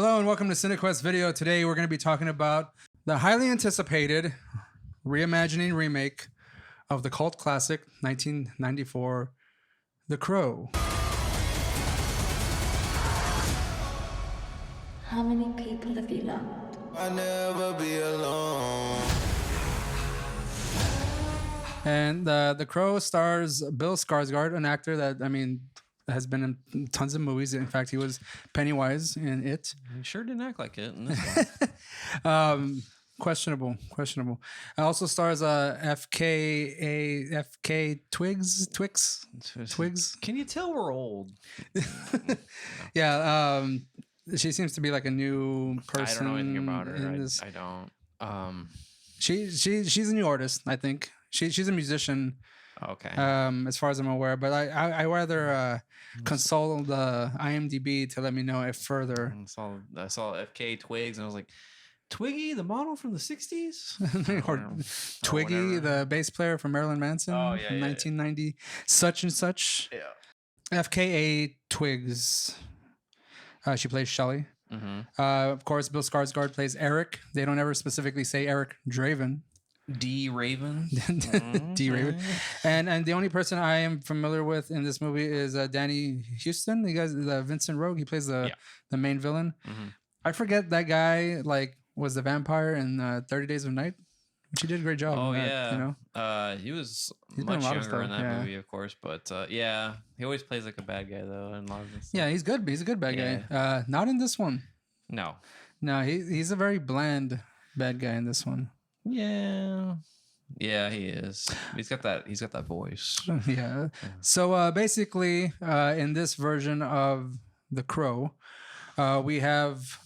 Hello and welcome to CineQuest Video. Today we're going to be talking about the highly anticipated reimagining remake of the cult classic 1994, The Crow. How many people have you loved? I'll never be alone. And The Crow stars Bill Skarsgard, an actor that, has been in tons of movies. In fact, he was Pennywise in It. He sure didn't act like it in this one. Questionable. It also stars FK Twigs. Can you tell we're old? Yeah, she seems to be like a new person. I don't know anything about her. I don't. She's a new artist, I think. She's a musician. Okay. As far as I'm aware, but I rather consult the IMDb to let me know if further. I saw FK Twigs and I was like, Twiggy, the model from the 60s? or Twiggy, the bass player from Marilyn Manson from 1990, such and such. Yeah. FKA Twigs. She plays Shelley. Mm-hmm. Of course, Bill Skarsgård plays Eric. They don't ever specifically say Eric Draven. D. Raven. D. Raven. And the only person I am familiar with in this movie is Danny Houston. You guys, Vincent Rogue. He plays the main villain. Mm-hmm. I forget that guy was the vampire in 30 Days of Night, which he did a great job. Oh, in that, yeah. you know? He's done much a lot of younger in stuff, that movie, of course. But yeah, he always plays like a bad guy, though. In a lot of this Yeah, he's good. He's a good bad guy. Not in this one. No, he's a very bland bad guy in this one. Yeah, he is. He's got that voice. Yeah. So basically, in this version of The Crow, we have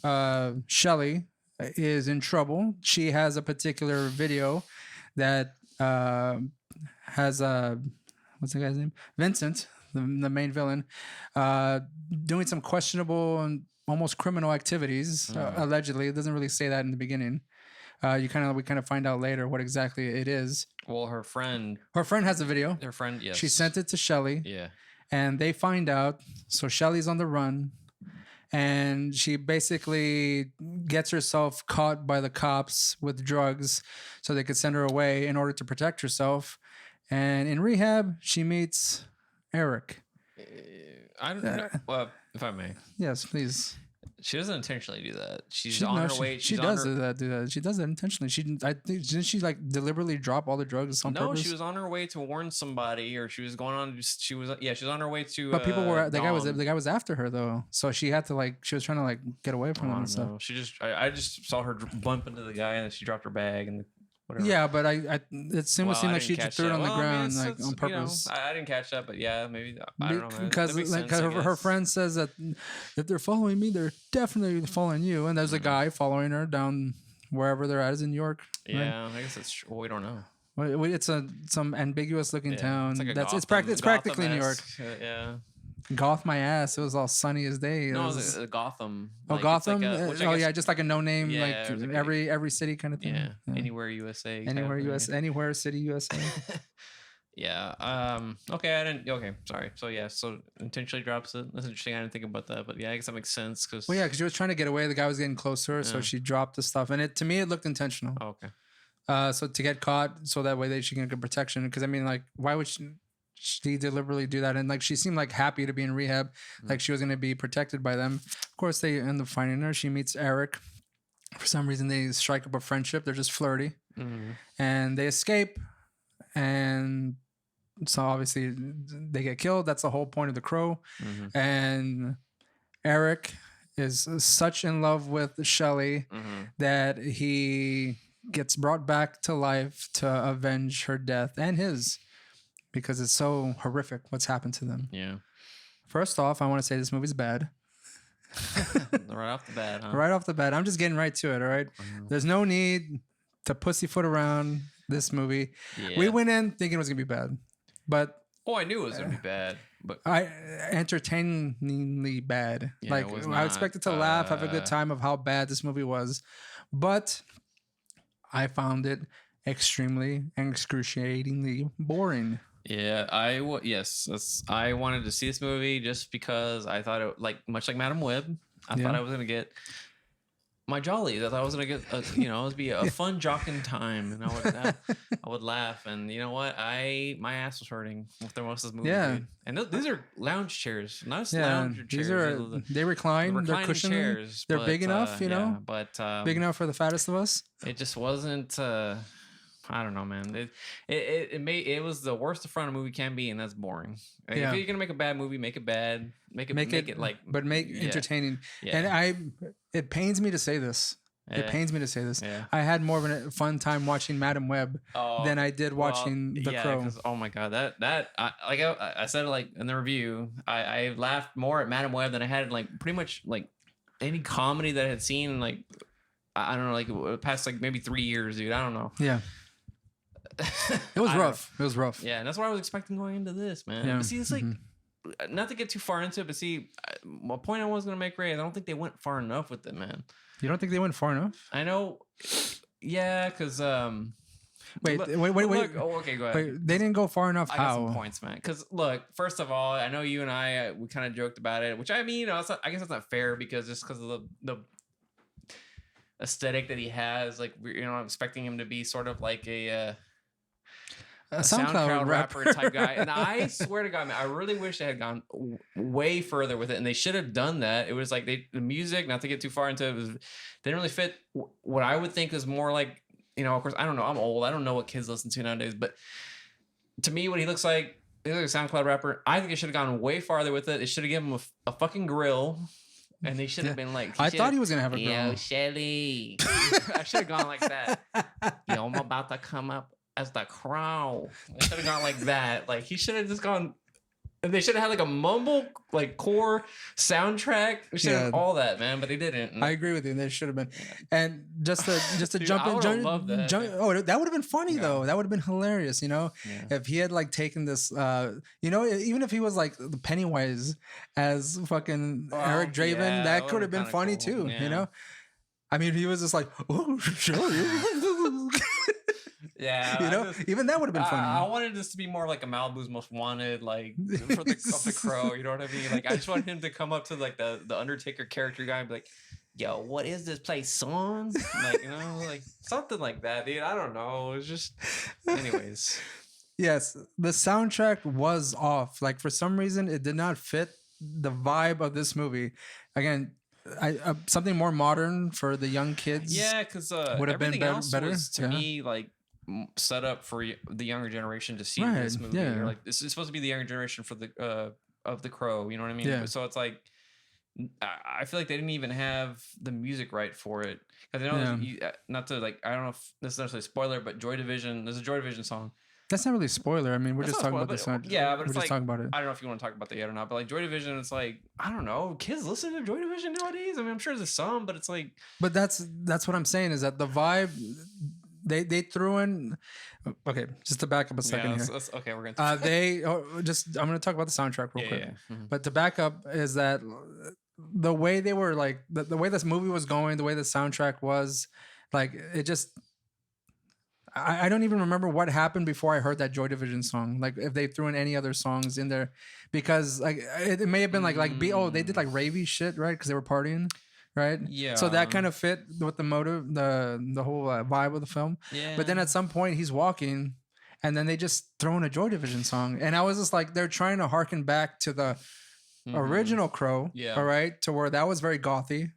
Shelley is in trouble. She has a particular video that has what's the guy's name? Vincent, the main villain, doing some questionable and almost criminal activities. Allegedly, it doesn't really say that in the beginning. We kind of find out later what exactly it is. Well, her friend has a video. Her friend, yes. She sent it to Shelley. Yeah. And they find out. So Shelley's on the run. And she basically gets herself caught by the cops with drugs so they could send her away in order to protect herself. And in rehab, she meets Eric. I don't know. Well, if I may. Yes, please. She doesn't intentionally do that. She's on her way. She does do that. She does it intentionally. Didn't she deliberately drop all the drugs on purpose? No, she was on her way to warn somebody, or she was going on. She was on her way to. But people were the guy was after her though, so she had to she was trying to get away from him and stuff. I just saw her bump into the guy and then she dropped her bag and whatever. Yeah, but it seemed like she just threw it on the ground on purpose. I didn't catch that, but yeah, maybe I don't know. Because her friend says that if they're following me, they're definitely following you. And there's a guy following her down wherever they're at, is in New York. Yeah, right? I guess that's true. Well, we don't know. It's some ambiguous looking town. It's practically Gotham-esque. New York. Yeah. Goth my ass. It was all sunny as day. No, it was Gotham. Oh, Gotham. Just like a no name, every city kind of thing. Yeah. Anywhere USA. Anywhere city USA. Yeah. Okay. Okay. Sorry. So yeah. So intentionally drops it. That's interesting. I didn't think about that, but yeah, I guess that makes sense because. Well, yeah, because she was trying to get away. The guy was getting closer, so she dropped the stuff, and to me it looked intentional. Oh, okay. So to get caught, so that way she can get protection. Because why would she deliberately do that? And she seemed happy to be in rehab, like she was going to be protected by them. Of course, they end up finding her. She meets Eric. For some reason, they strike up a friendship. They're just flirty, and they escape. And so obviously they get killed. That's the whole point of The Crow. And Eric is such in love with Shelley that he gets brought back to life to avenge her death and his, because it's so horrific what's happened to them. Yeah. First off, I want to say this movie's bad. Right off the bat, huh? Right off the bat. I'm just getting right to it, all right? There's no need to pussyfoot around this movie. Yeah. We went in thinking it was going to be bad. But I knew it was going to be bad. But entertainingly bad. Yeah, I expected to laugh, have a good time of how bad this movie was. But I found it extremely and excruciatingly boring. Yeah, I wanted to see this movie just because I thought it much like Madam Web. I thought I was gonna get my jollies. I thought I was gonna get, it would be a fun jocking time, and I would laugh. And you know what? My ass was hurting through most of this movie. Yeah. Dude. And these are lounge chairs, not just Yeah, lounge chairs. these are they recline. They're reclining cushioning. chairs. They're but, big enough, but big enough for the fattest of us. it just wasn't. I don't know, man. It was the worst the front of a movie can be, and that's boring. Like, Yeah. if you're gonna make a bad movie, make it bad. Make it like, but make yeah. entertaining. Yeah. And it pains me to say this. It Yeah. pains me to say this. Yeah. I had more of a fun time watching Madam Web than I did watching The Crow. 'Cause, oh my god, I said it like in the review. I laughed more at Madam Web than I had like pretty much like any comedy that I had seen like I don't know like past like maybe 3 years, dude. I don't know. Yeah. It was rough. It was rough. Yeah, and that's what I was expecting going into this, man. Yeah. But see, it's like not to get too far into it, but see, my point I was gonna make, Ray, is I don't think they went far enough with it, man. You don't think they went far enough? I know, yeah, because Wait. Look, oh, okay, go ahead. Wait, they didn't go far enough. I got How? some points, man. Because look, first of all, I know you and I we kind of joked about it, which I mean, it's not, I guess that's not fair because just because of the aesthetic that he has, like I'm expecting him to be sort of like a SoundCloud rapper type guy. And I swear to God, man, I really wish they had gone way further with it, and they should have done that. It was like the music, not to get too far into it, they didn't really fit what I would think is more like, of course, I don't know. I'm old. I don't know what kids listen to nowadays, but to me, what he looks like a SoundCloud rapper. I think they should have gone way farther with it. They should have given him a fucking grill. And they should have been like, I thought he was gonna have a grill. Yo, Shelly. I should have gone like that. Yo, I'm about to come up as the Crow. I should have gone like that. Like he should have just gone. And they should have had like a mumble like core soundtrack. We should have all that, man, but they didn't. I agree with you. They should have been. And just to Dude, jump I in, would've loved that. that would have been funny though. That would have been hilarious. If he had like taken this, even if he was like the Pennywise as fucking Eric Draven, yeah, that that could have been kinda funny cool. too. Yeah. I mean, he was just like, oh, sure. Yeah, even that would have been funny. I wanted this to be more like a Malibu's Most Wanted, like for the Crow. You know what I mean? Like I just want him to come up to like the Undertaker character guy and be like, "Yo, what is this? Play songs?" Like like something like that, dude. I don't know. It's just, anyways. Yes, the soundtrack was off. Like for some reason, it did not fit the vibe of this movie. Again, something more modern for the young kids. Yeah, because would have been better. Was, to me, like set up for the younger generation to see this movie. Yeah. Or, like this is supposed to be the younger generation for the of the Crow. You know what I mean? Yeah. So it's like I feel like they didn't even have the music right for it. Because I know not to like, I don't know if this is necessarily a spoiler, but Joy Division. There's a Joy Division song. That's not really a spoiler. I mean, we're That's just not talking about spoiler, the sound. Yeah, but we're it's just like, talking about it. I don't know if you want to talk about that yet or not, but like Joy Division, it's like, I don't know, kids listen to Joy Division nowadays. I mean, I'm sure there's some, but it's like. But that's what I'm saying is that the vibe they threw in. Okay, just to back up a second here. Okay, we're gonna. I'm gonna talk about the soundtrack real quick. Yeah. Mm-hmm. But to back up is that the way they were like the way this movie was going, the way the soundtrack was, like it just. I don't even remember what happened before I heard that Joy Division song. Like if they threw in any other songs in there, because like it may have been they did like ravey shit, right? Because they were partying, right? Yeah. So that kind of fit with the motive, the whole vibe of the film. Yeah. But then at some point he's walking, and then they just throw in a Joy Division song, and I was just like, they're trying to harken back to the original Crow, all right, to where that was very gothy,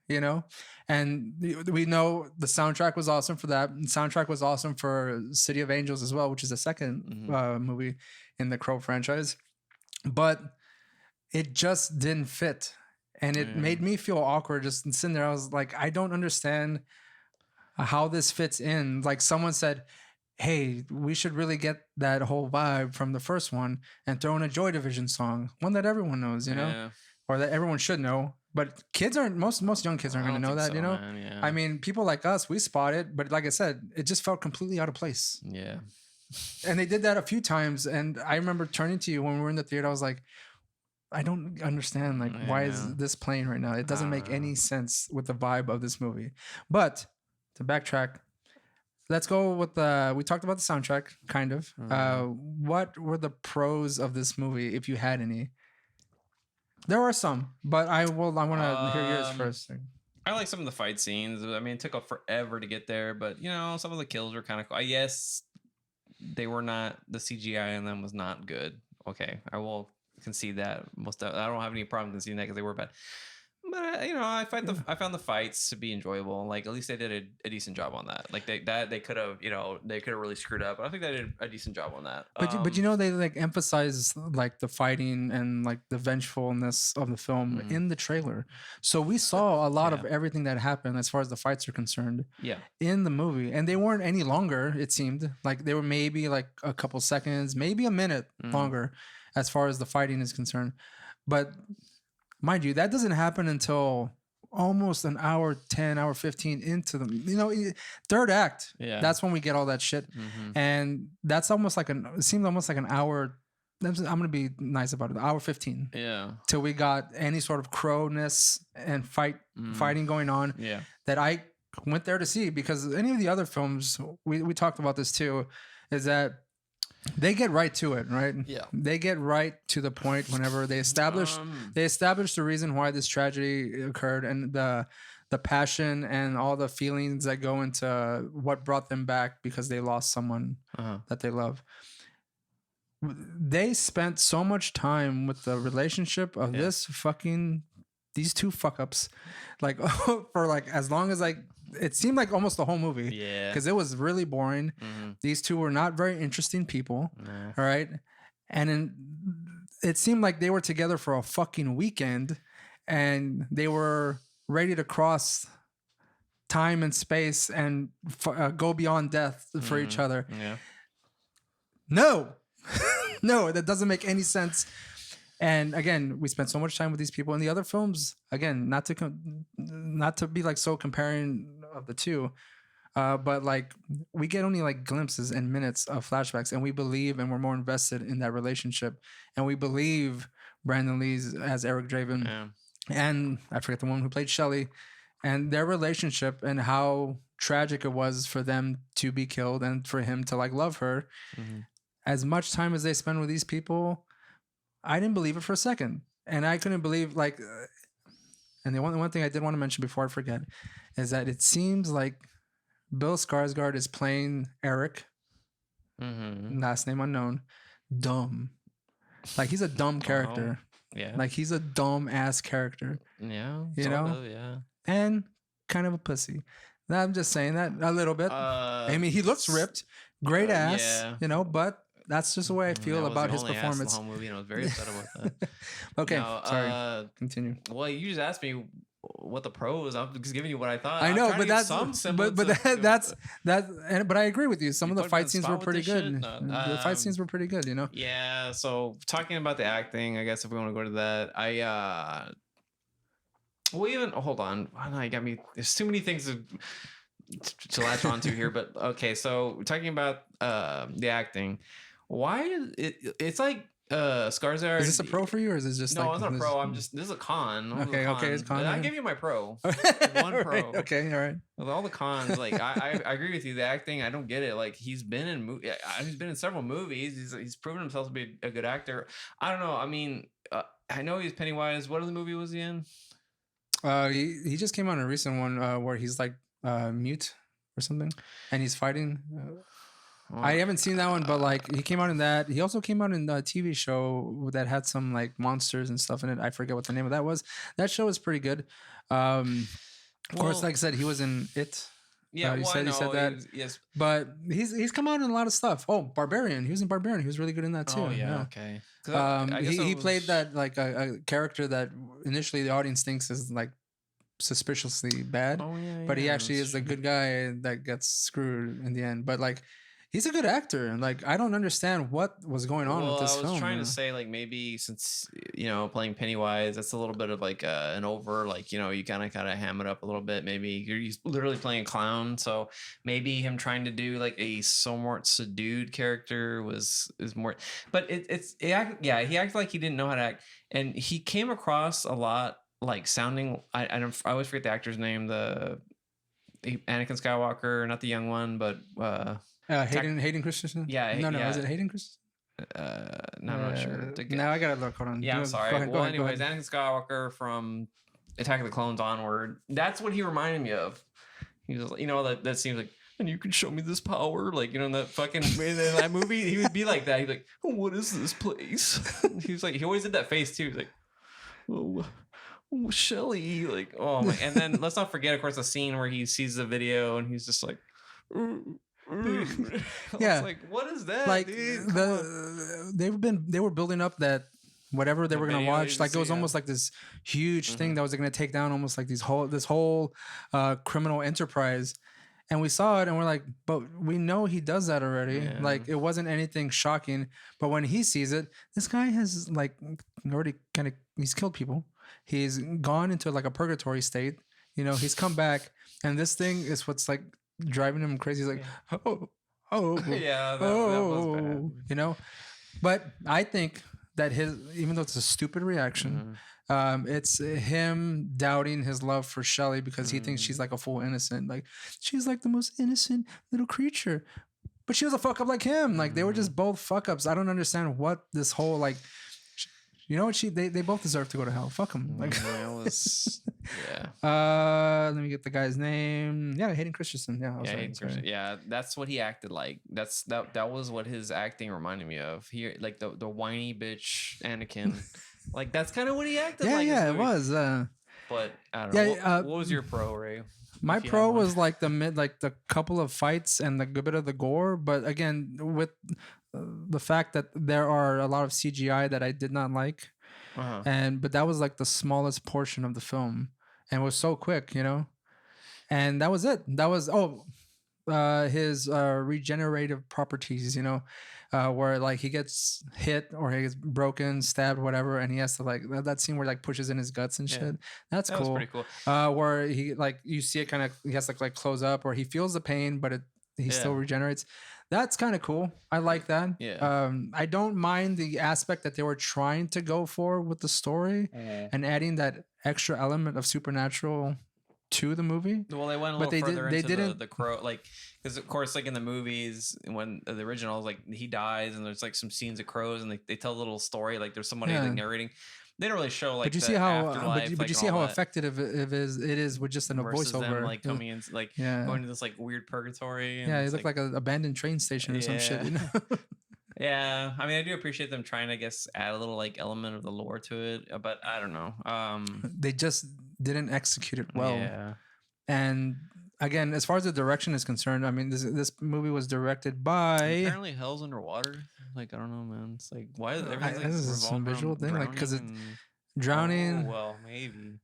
and we know the soundtrack was awesome for that. And soundtrack was awesome for City of Angels as well, which is the second movie in the Crow franchise, but it just didn't fit, and it made me feel awkward just sitting there. I was like, I don't understand how this fits in. Like someone said, hey, we should really get that whole vibe from the first one and throw in a Joy Division song, one that everyone knows, or that everyone should know. But kids aren't, most young kids aren't going to know that, Man, yeah. I mean, people like us, we spot it, but like I said, it just felt completely out of place. Yeah. And they did that a few times. And I remember turning to you when we were in the theater, I was like, I don't understand, like, why is this playing right now? It doesn't make any sense with the vibe of this movie. But to backtrack, let's go with we talked about the soundtrack, kind of. What were the pros of this movie, if you had any? There are some, but I want to hear yours Um, first. I like some of the fight scenes. I mean, it took forever to get there, but you know, some of the kills were kind of cool. Yes, they were not. The CGI on them was not good. Okay, I will concede that. I don't have any problem conceding that because they were bad. But you know, I found the fights to be enjoyable. Like at least they did a decent job on that. Like they could have, you know, they could have really screwed up. But I think they did a decent job on that. But you know, they like emphasize like the fighting and like the vengefulness of the film in the trailer. So we saw a lot of everything that happened as far as the fights are concerned. Yeah. In the movie, and they weren't any longer. It seemed like they were maybe like a couple seconds, maybe a minute longer, as far as the fighting is concerned. But mind you, that doesn't happen until almost an hour 10, hour 15 into the, you know, third act. Yeah. That's when we get all that shit. And that's almost like it seemed almost like an hour. I'm going to be nice about it. Hour 15. Yeah. Till we got any sort of crowness and fighting going on. Yeah. That I went there to see, because any of the other films, we talked about this too, is that they get right to it, right? Yeah. They get right to the point whenever they establish the reason why this tragedy occurred, and the passion and all the feelings that go into what brought them back because they lost someone that they love. They spent so much time with the relationship of these two fuck ups, like for like as long as it seemed like almost the whole movie. Yeah. Because it was really boring. These two were not very interesting people. All right. And it seemed like they were together for a fucking weekend, and they were ready to cross time and space and go beyond death for each other. Yeah. No, no, that doesn't make any sense. And again, we spent so much time with these people in the other films. Again, not to be like so comparing of the two, but like we get only like glimpses and minutes of flashbacks, and we believe, and we're more invested in that relationship, and we believe Brandon Lee's as Eric Draven, and I forget the woman who played Shelley, and their relationship and how tragic it was for them to be killed and for him to like love her. As much time as they spend with these people, I didn't believe it for a second. And I couldn't believe like, and the one thing I did want to mention before I forget is that it seems like Bill Skarsgård is playing Eric, last name unknown, dumb. Like he's a dumb character. Yeah. Like he's a dumb ass character. Yeah. You know? Of, yeah. And kind of a pussy. Now, I'm just saying that a little bit. I mean, he looks ripped, great ass, you know, but that's just the way I feel about his performance. The whole movie, and I was very upset about that. Okay, sorry. Continue. Well, you just asked me what the pros. I'm just giving you what I thought. I know, but that's but but I agree with you. Some of the fight scenes were pretty good. The fight scenes were pretty good, you know. Yeah. So talking about the acting, I guess if we want to go to that, well, even hold on. You got me. There's too many things to latch onto here, but okay. So talking about the acting. Why it's like Skarsgård. Is this a pro for you, or is this just no? Like, it's not a pro. This is a con. Okay, it's con. I give you my pro. One pro. Right, okay, all right. With all the cons, like I agree with you. The acting, I don't get it. Like he's been in several movies. He's proven himself to be a good actor. I don't know. I mean, I know he's Pennywise. What other movie was he in? He just came out in a recent one where he's like mute or something, and he's fighting. I haven't seen that one, but like he came out in that. He also came out in a TV show that had some like monsters and stuff in it. I forget what the name of that was. That show was pretty good. Of course, like I said, he was in It. Yeah, he said that. Yes, but he's come out in a lot of stuff. Oh, Barbarian. He was in Barbarian. He was really good in that too. Oh yeah. Okay. He played that like a character that initially the audience thinks is like suspiciously bad. Oh yeah. But he actually is a good guy that gets screwed in the end. But like. He's a good actor, and like I don't understand what was going on with this film. I was trying to say like maybe since playing Pennywise, that's a little bit of like an over like you kind of ham it up a little bit. Maybe he's literally playing a clown, so maybe him trying to do like a somewhat subdued character is more. But he acted like he didn't know how to act, and he came across a lot like sounding. I always forget the actor's name. The Anakin Skywalker, not the young one, but. Hayden Christensen? Yeah. No. Is it Hayden Christensen? No, I'm not sure. Now I gotta look. Hold on. Yeah, I'm sorry. Go ahead, Well, go ahead, go anyways, ahead. Anakin Skywalker from Attack of the Clones onward. That's what he reminded me of. He was, that seems like, and you can show me this power, like in that fucking in that movie. He would be like that. He's like, what is this place? He was like, he always did that face too. He's like, oh, Shelly, like, oh my. And then let's not forget, of course, the scene where he sees the video and he's just like. Yeah, like, what is that? Like dude? they were building up that whatever they The were gonna video watch. you Like it see, was yeah. almost like this huge thing that was gonna take down almost like this whole criminal enterprise. And we saw it and we're like, but we know he does that already. Yeah. Like it wasn't anything shocking. But when he sees it, this guy has like already he's killed people. He's gone into like a purgatory state. He's come back, and this thing is what's like driving him crazy. He's like, oh, Yeah, that was bad. But I think that even though it's a stupid reaction, it's him doubting his love for Shelly because he thinks she's like a full innocent. Like she's like the most innocent little creature, but she was a fuck up like him. Like they were just both fuck ups. I don't understand what this whole like. You know what? They both deserve to go to hell. Fuck them. Like, yeah. let me get the guy's name. Yeah, Hayden Christensen. Yeah, I was Yeah, right, Hayden sorry. Christensen. Yeah, that's what he acted like. That was what his acting reminded me of. He like the whiny bitch Anakin. Like that's kind of what he acted like. Yeah, in it this movie. was. But I don't Yeah, know. What was your pro, Ray? My If you pro had one. was like the couple of fights and the good bit of the gore. But again, with the fact that there are a lot of CGI that I did not like. But that was like the smallest portion of the film, and it was so quick, and that was it. That was his regenerative properties, where like he gets hit or he gets broken, stabbed, whatever, and he has to like that scene where like pushes in his guts and shit. Yeah. That's That cool. was pretty cool. Where he like you see it kind of he has to like close up, or he feels the pain, but he still regenerates. That's kind of cool. I like that. Yeah. I don't mind the aspect that they were trying to go for with the story and adding that extra element of supernatural to the movie. Well, they went a But little further into didn't. the crow, like because of course, like in the movies, when the originals, like he dies and there's like some scenes of crows and they tell a little story, like there's somebody like narrating. They don't really show like. But you the see how, afterlife, but like, you see and how all that. effective it is with just a Versus voiceover. them, like coming in, like going to this like weird purgatory. And Yeah, it's it looked like an abandoned train station or some shit. Yeah, I mean, I do appreciate them trying to, I guess, add a little like element of the lore to it, but I don't know. They just didn't execute it well. Yeah. And again, as far as the direction is concerned, I mean, this movie was directed by. Apparently, hell's underwater. Like I don't know, man. It's like why is everything like, this is some revolved visual around thing, like because it's drowning drowning. Oh, well, maybe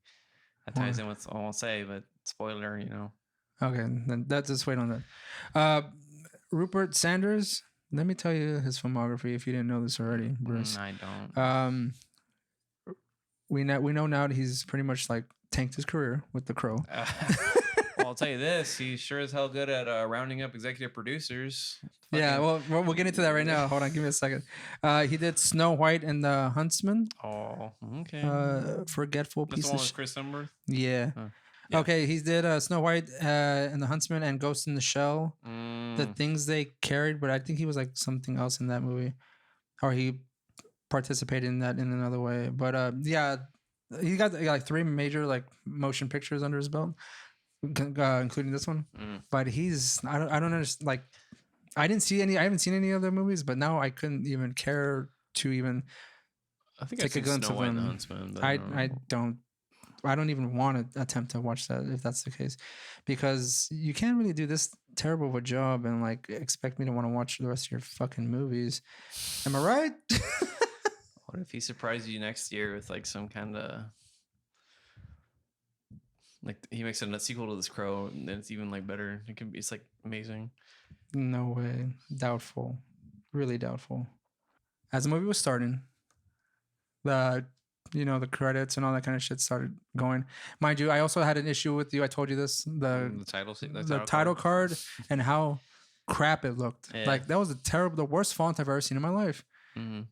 that ties in with I won't say, but spoiler, Okay, then let's just wait on that. Rupert Sanders. Let me tell you his filmography if you didn't know this already, Bruce. I don't. We know now that he's pretty much like tanked his career with The Crow. Well, I'll tell you this: he's sure as hell good at rounding up executive producers. Yeah, well, we'll get into that right now. Hold on, give me a second. He did Snow White and the Huntsman. Oh, okay. Forgetful That's piece the of one with shit. Chris Hemsworth. Yeah. Yeah. Okay, he did Snow White and the Huntsman and Ghost in the Shell. The things they carried, but I think he was like something else in that movie, or he participated in that in another way. But yeah, he got like 3 major like motion pictures under his belt, including this one. But I don't understand. Like, I haven't seen any other movies, but now I couldn't even care to even. I think take I've a seen glimpse Snow of White and the him. Huntsman. But I don't even want to attempt to watch that if that's the case, because you can't really do this terrible of a job and like expect me to want to watch the rest of your fucking movies. Am I right? What if he surprises you next year with like some kind of like he makes a sequel to this Crow and then it's even like better. It's like amazing. No way. Doubtful. Really doubtful. As the movie was starting, the credits and all that kind of shit started going. Mind you, I also had an issue with you. I told you this. The title card and how crap it looked. Yeah. Like that was the worst font I've ever seen in my life. Mm-hmm.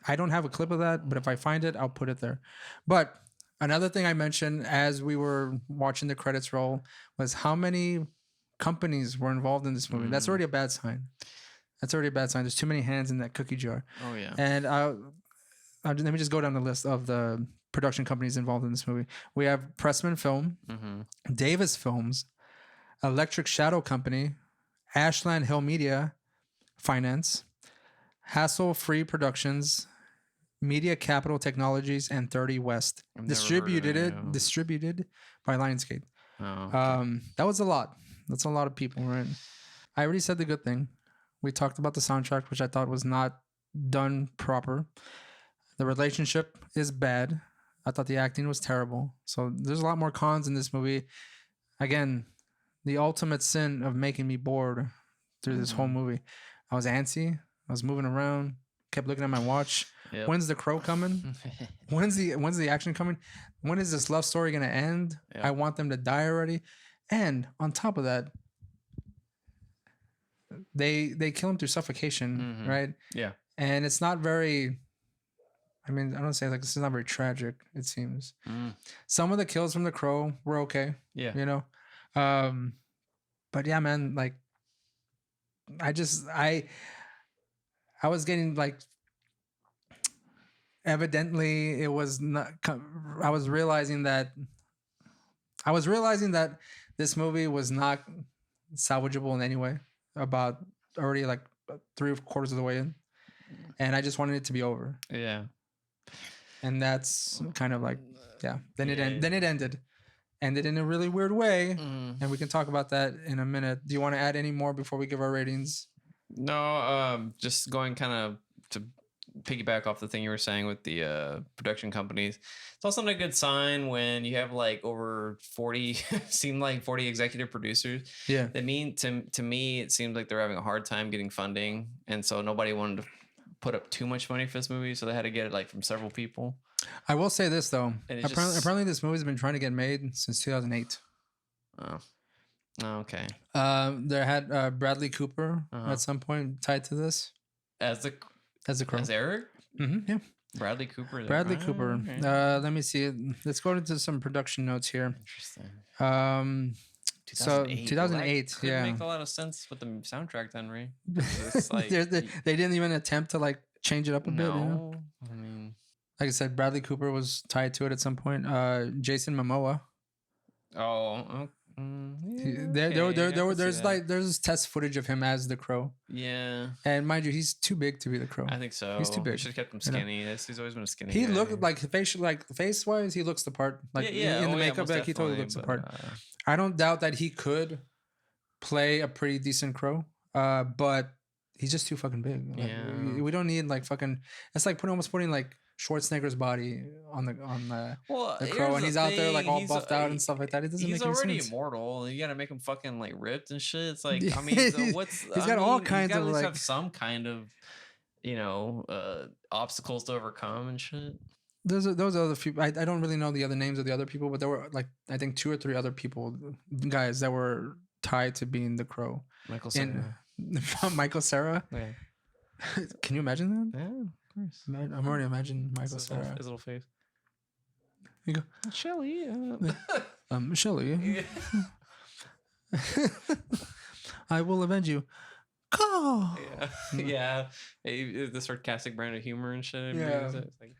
I don't have a clip of that, but if I find it, I'll put it there. But another thing I mentioned as we were watching the credits roll was how many companies were involved in this movie. That's already a bad sign. That's already a bad sign. There's too many hands in that cookie jar. Oh yeah. And let me just go down the list of the production companies involved in this movie. We have Pressman Film, Davis Films, Electric Shadow Company, Ashland Hill Media Finance, Hassle Free Productions, Media Capital Technologies, and 30 West. I've never heard of any of them. Distributed by Lionsgate. Oh, okay. That was a lot. That's a lot of people, right? I already said the good thing. We talked about the soundtrack, which I thought was not done proper. The relationship is bad. I thought the acting was terrible. So there's a lot more cons in this movie. Again, the ultimate sin of making me bored through this whole movie. I was antsy. I was moving around. Kept looking at my watch. Yep. When's the crow coming? When's the action coming? When is this love story gonna end? Yep. I want them to die already. And on top of that, they kill him through suffocation, right? Yeah. And it's not very. I mean, I don't say like this is not very tragic. It seems some of the kills from the crow were okay. Yeah. You know, but yeah, man, like I was getting like. Evidently, it was not. I was realizing that this movie was not salvageable in any way. About already like 3/4 of the way in, and I just wanted it to be over. Yeah. And that's kind of like, yeah. Then it ended in a really weird way, and we can talk about that in a minute. Do you want to add any more before we give our ratings? No. Just going kind of to piggyback off the thing you were saying with the production companies. It's also not a good sign when you have like over 40 seem like 40 executive producers. Yeah. They mean to me it seems like they're having a hard time getting funding, and so nobody wanted to put up too much money for this movie, so they had to get it like from several people. I will say this though. Apparently this movie's been trying to get made since 2008. Oh, okay. There had Bradley Cooper at some point tied to this As the crow. As Eric? Yeah. Bradley Cooper. Bradley Cooper. Okay. Let me see. Let's go into some production notes here. Interesting. So 2008, Well, yeah. make a lot of sense with the soundtrack then, Ray. It's like, they didn't even attempt to like change it up a bit. You know? I mean, Like I said, Bradley Cooper was tied to it at some point. Jason Momoa. There's test footage of him as the crow. Yeah. And mind you, he's too big to be the crow. I think so. He's too big. Should have kept him skinny. He's always been a skinny He guy. looked like face wise, he looks the part. Like in the makeup, like he totally looks the part. I don't doubt that he could play a pretty decent crow. But he's just too fucking big. Like, we don't need like fucking. It's like almost putting like Schwarzenegger's body on the crow, and he's out there like all buffed out and stuff like that. It doesn't make any sense. He's already immortal. You gotta make him fucking like ripped and shit. It's like, I mean, he's got all kinds of like have some kind of, obstacles to overcome and shit. Those are the few. I don't really know the other names of the other people, but there were like I think 2 or 3 other guys that were tied to being the crow. Michael Cera. Michael Cera. Yeah. Can you imagine that? Yeah, of course. I'm already imagining Michael Cera. His little face. You go, Shelly. Shelly. I will avenge you. Call. Yeah. The sarcastic brand of humor and shit. Yeah. It's like,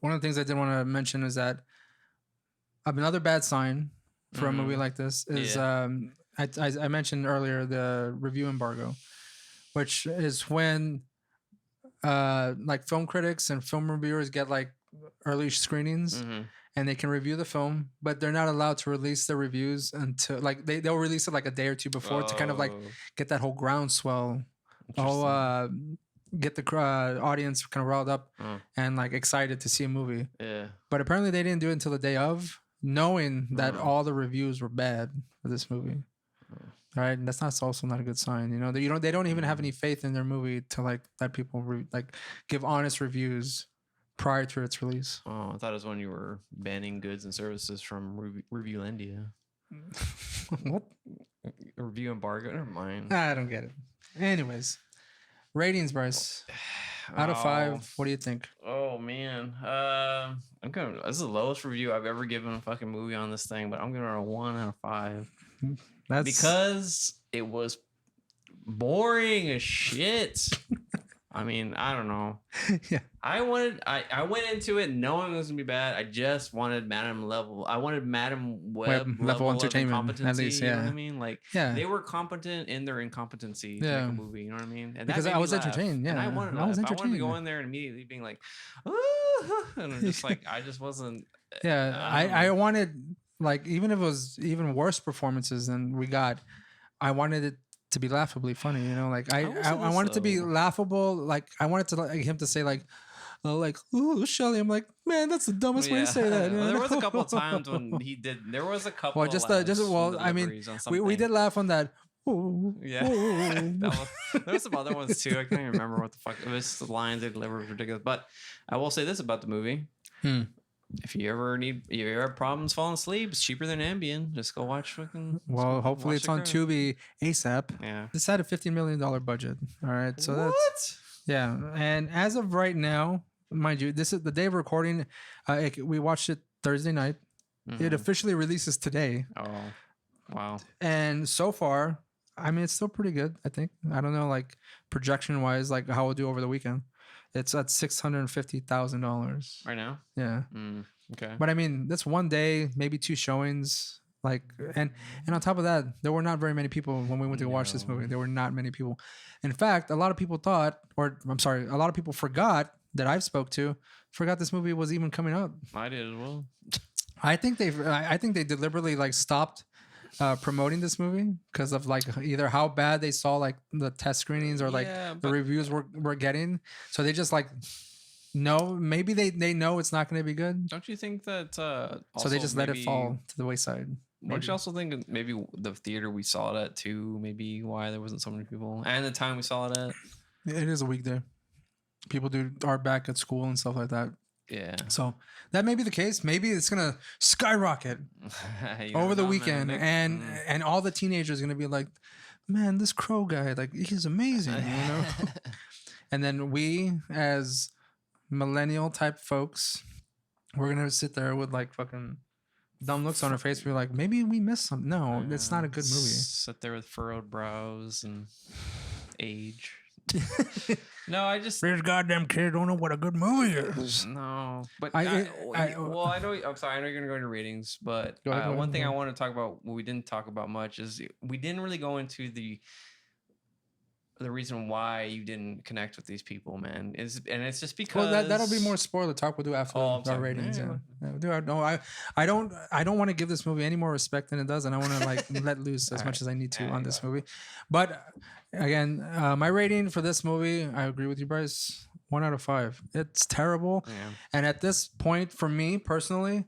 one of the things I did want to mention is that another bad sign for a movie like this is I mentioned earlier the review embargo, which is when like film critics and film reviewers get like early screenings and they can review the film, but they're not allowed to release their reviews until like they'll release it like a day or two before to kind of like get that whole groundswell. Get the audience kind of riled up and like excited to see a movie. Yeah. But apparently they didn't do it until the day of, knowing that all the reviews were bad for this movie. All right, and that's also not a good sign. You know, they don't even have any faith in their movie to like let people give honest reviews prior to its release. Oh, I thought it was when you were banning goods and services from Reviewlandia. What? Review embargo? Never mind. I don't get it. Anyways. Ratings, Bryce. Out of 5, what do you think? Oh man, this is the lowest review I've ever given a fucking movie on this thing, but I'm giving it a 1 out of 5 because it was boring as shit. I mean, I don't know. Yeah. I went into it knowing it was gonna be bad. I just wanted Madam Web level entertainment, of incompetency. at least, You know yeah. what I mean? Like Yeah. they were competent in their incompetency to Yeah. make a movie. You know what I mean? And Because that made I me was laugh. entertained, And yeah. I wanted to I was laugh. I wanted to go entertained. in there and immediately being like, "Ooh," and I'm just like, I just wasn't. Yeah, I don't I know. wanted, like, even if it was even worse performances than we got, I wanted it to be laughably funny. You know, like I will say I this, wanted to be though. laughable. Like I wanted to like him to say like ooh, Shelly. I'm like, man, that's the dumbest way to say that. Well, there man." was a couple of times when he did. There was a couple. Well, of just laughs from well, the I mean, deliveries on we something. did laugh on that. Ooh, Yeah, ooh. there was some other ones too. I can't even remember what the fuck. It was the lines they delivered was ridiculous. But I will say this about the movie: if you ever have problems falling asleep, it's cheaper than Ambien. Just go watch fucking. Well, hopefully it's on Tubi ASAP. Yeah. This had a $15 million budget. All right, so What? that's yeah. And as of right now, mind you, this is the day of recording. We watched it Thursday night. It officially releases today. Oh, wow. And so far, I mean, it's still pretty good. I think. I don't know, like projection wise, like how we'll do over the weekend. It's at $650,000. Right now. Yeah. Okay. But I mean, that's one day, maybe 2 showings. Like, and on top of that, there were not very many people when we went to watch this movie. There were not many people. In fact, a lot of people thought, or I'm sorry, a lot of people forgot that I've spoke to, forgot this movie was even coming out. I did as well. I think they deliberately like stopped promoting this movie because of like either how bad they saw like the test screenings or like the reviews we're getting. So they just like no, maybe they know it's not going to be good. Don't you think that? So they just let it fall to the wayside. Don't you also think maybe the theater we saw it at too? Maybe why there wasn't so many people, and the time we saw it at. It is a weekday. People are back at school and stuff like that. Yeah. So that may be the case. Maybe it's gonna skyrocket over the weekend, and all the teenagers are gonna be like, "Man, this Crow guy, like, he's amazing," you know. And then we, as millennial type folks, we're gonna sit there with like fucking dumb looks on our face. We're like, maybe we missed something. No, it's not a good movie. Sit there with furrowed brows and age. No, I just These goddamn kids don't know what a good movie is. no. But I know. I'm sorry. I know you're gonna go into ratings, but Go ahead, one thing I want to talk about, what we didn't talk about much, is we didn't really go into the reason why you didn't connect with these people, man. And it's just because that'll be more spoiler talk. We'll do after our ratings. Yeah. I don't want to give this movie any more respect than it does, and I want to like let loose as much as I need to on this movie. But again, my rating for this movie, I agree with you, Bryce. 1 out of 5. It's terrible. Yeah. And at this point, for me personally,